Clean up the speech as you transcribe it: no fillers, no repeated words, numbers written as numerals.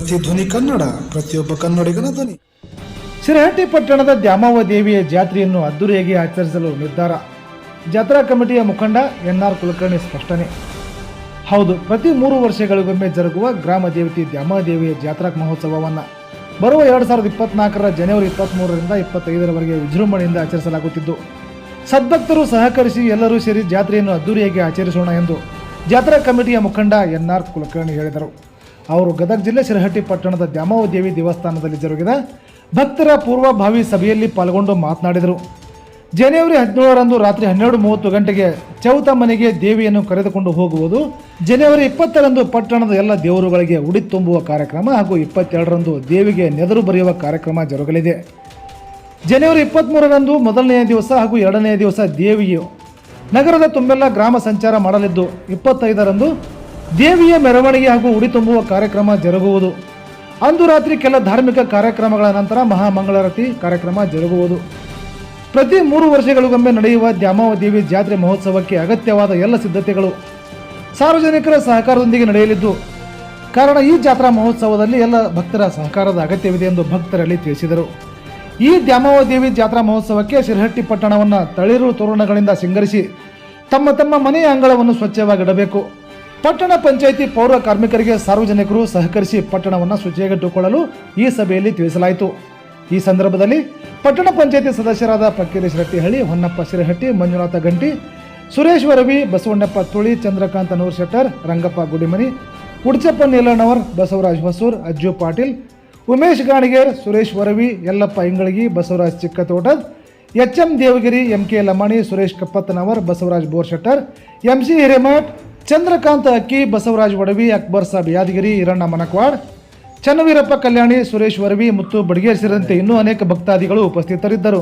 ಪ್ರತಿಧ್ವನಿ ಕನ್ನಡ, ಪ್ರತಿಯೊಬ್ಬ ಕನ್ನಡಿಗನ ಧ್ವನಿ. ಶಿರಹಟ್ಟಿ ಪಟ್ಟಣದ ದ್ಯಾಮವ್ವ ದೇವಿಯ ಜಾತ್ರೆಯನ್ನು ಅದ್ದೂರಿಯಾಗಿ ಆಚರಿಸಲು ನಿರ್ಧಾರ. ಜಾತ್ರಾ ಕಮಿಟಿಯ ಮುಖಂಡ ಎನ್.ಆರ್. ಕುಲಕರ್ಣಿ ಸ್ಪಷ್ಟನೆ. ಹೌದು, ಪ್ರತಿ 3 ವರ್ಷಗಳಿಗೊಮ್ಮೆ ಜರುಗುವ ಗ್ರಾಮ ದೇವತೆ ದ್ಯಾಮವ್ವ ದೇವಿಯ ಜಾತ್ರಾ ಮಹೋತ್ಸವವನ್ನು ಬರುವ 2024 ಜನವರಿ 23ರಿಂದ 25ರವರೆಗೆ ವಿಜೃಂಭಣೆಯಿಂದ ಆಚರಿಸಲಾಗುತ್ತಿದ್ದು, ಸದ್ಭಕ್ತರು ಸಹಕರಿಸಿ ಎಲ್ಲರೂ ಸೇರಿ ಜಾತ್ರೆಯನ್ನು ಅದ್ದೂರಿಯಾಗಿ ಆಚರಿಸೋಣ ಎಂದು ಜಾತ್ರಾ ಕಮಿಟಿಯ ಮುಖಂಡ ಎನ್.ಆರ್. ಕುಲಕರ್ಣಿ ಹೇಳಿದರು. ಅವರು ಗದಗ ಜಿಲ್ಲೆ ಶಿರಹಟ್ಟಿ ಪಟ್ಟಣದ ದ್ಯಾಮವ್ವ ದೇವಿ ದೇವಸ್ಥಾನದಲ್ಲಿ ಜರುಗಿದ ಭಕ್ತರ ಪೂರ್ವಭಾವಿ ಸಭೆಯಲ್ಲಿ ಪಾಲ್ಗೊಂಡು ಮಾತನಾಡಿದರು. ಜನವರಿ 17ರಂದು ರಾತ್ರಿ 12:30 ಗಂಟೆಗೆ ಚೌತ ಮನೆಗೆ ದೇವಿಯನ್ನು ಕರೆದುಕೊಂಡು ಹೋಗುವುದು, ಜನವರಿ 20ರಂದು ಪಟ್ಟಣದ ಎಲ್ಲ ದೇವರುಗಳಿಗೆ ಉಡಿ ತುಂಬುವ ಕಾರ್ಯಕ್ರಮ ಹಾಗೂ 22ರಂದು ದೇವಿಗೆ ನೆದರು ಬರೆಯುವ ಕಾರ್ಯಕ್ರಮ ಜರುಗಲಿದೆ. ಜನವರಿ 23ರಂದು ಮೊದಲನೆಯ ದಿವಸ ಹಾಗೂ 2ನೇ ದಿವಸ ದೇವಿಯು ನಗರದ ತುಂಬೆಲ್ಲ ಗ್ರಾಮ ಸಂಚಾರ ಮಾಡಲಿದ್ದು, 25ರಂದು ದೇವಿಯ ಮೆರವಣಿಗೆ ಹಾಗೂ ಉಡಿ ತುಂಬುವ ಕಾರ್ಯಕ್ರಮ ಜರುಗುವುದು. ಅಂದು ರಾತ್ರಿ ಕೆಲ ಧಾರ್ಮಿಕ ಕಾರ್ಯಕ್ರಮಗಳ ನಂತರ ಮಹಾಮಂಗಳಾರತಿ ಕಾರ್ಯಕ್ರಮ ಜರುಗುವುದು. ಪ್ರತಿ 3 ವರ್ಷಗಳಿಗೊಮ್ಮೆ ನಡೆಯುವ ದ್ಯಾಮವ್ವ ದೇವಿ ಜಾತ್ರೆ ಮಹೋತ್ಸವಕ್ಕೆ ಅಗತ್ಯವಾದ ಎಲ್ಲ ಸಿದ್ಧತೆಗಳು ಸಾರ್ವಜನಿಕರ ಸಹಕಾರದೊಂದಿಗೆ ನಡೆಯಲಿದ್ದು, ಕಾರಣ ಈ ಜಾತ್ರಾ ಮಹೋತ್ಸವದಲ್ಲಿ ಎಲ್ಲ ಭಕ್ತರ ಸಹಕಾರದ ಅಗತ್ಯವಿದೆ ಎಂದು ಭಕ್ತರಲ್ಲಿ ತಿಳಿಸಿದರು. ಈ ದ್ಯಾಮವ್ವ ದೇವಿ ಜಾತ್ರಾ ಮಹೋತ್ಸವಕ್ಕೆ ಶಿರಹಟ್ಟಿ ಪಟ್ಟಣವನ್ನು ತಳಿರು ತೋರಣಗಳಿಂದ ಸಿಂಗರಿಸಿ ತಮ್ಮ ತಮ್ಮ ಮನೆಯ ಅಂಗಳವನ್ನು ಸ್ವಚ್ಛವಾಗಿಡಬೇಕು. ಪಟ್ಟಣ ಪಂಚಾಯಿತಿ ಪೌರ ಕಾರ್ಮಿಕರಿಗೆ ಸಾರ್ವಜನಿಕರು ಸಹಕರಿಸಿ ಪಟ್ಟಣವನ್ನು ಶುಚಿಯಾಗಿಟ್ಟುಕೊಳ್ಳಲು ಈ ಸಭೆಯಲ್ಲಿ ತಿಳಿಸಲಾಯಿತು. ಈ ಸಂದರ್ಭದಲ್ಲಿ ಪಟ್ಟಣ ಪಂಚಾಯಿತಿ ಸದಸ್ಯರಾದ ಫಕೀರ್ ಶಿರಟ್ಟಿಹಳ್ಳಿ, ಹೊನ್ನಪ್ಪ ಶಿರಹಟ್ಟಿ, ಮಂಜುನಾಥ ಗಂಟಿ, ಸುರೇಶ್ ವರವಿ, ಬಸವಣ್ಣಪ್ಪ ತುಳಿ, ಚಂದ್ರಕಾಂತ ನೂರ್ Shettar, Rangappa Gudimani, ಉಡ್ಚಪ್ಪ ನೀಲಣ್ಣವರ್, Basavaraj Hosur, Ajju Patil, Umesh Ganiger, Suresh Varavi, Yallappa Ingalagi, Basavaraj ಚಿಕ್ಕತೋಟದ್, HM. Devagiri, MK. Lamani, Suresh ಕಪ್ಪತ್ತನವರ್, Basavaraj ಬೋರ್ಶೆಟ್ಟರ್, MC. Hiremath, Chandrakanta ಅಕ್ಕಿ, ಬಸವರಾಜ್ ವಡವಿ, ಅಕ್ಬರ್ ಸಾಬ್ ಯಾದಗಿರಿ, ಈರಣ್ಣ ಮನಕ್ವಾಡ್, ಚನ್ನವೀರಪ್ಪ ಕಲ್ಯಾಣಿ, ಸುರೇಶ್ ವರವಿ, ಮುತ್ತು ಬಡಗೇರ್ ಸೇರಿದಂತೆ ಇನ್ನೂ ಅನೇಕ ಭಕ್ತಾದಿಗಳು ಉಪಸ್ಥಿತರಿದ್ದರು.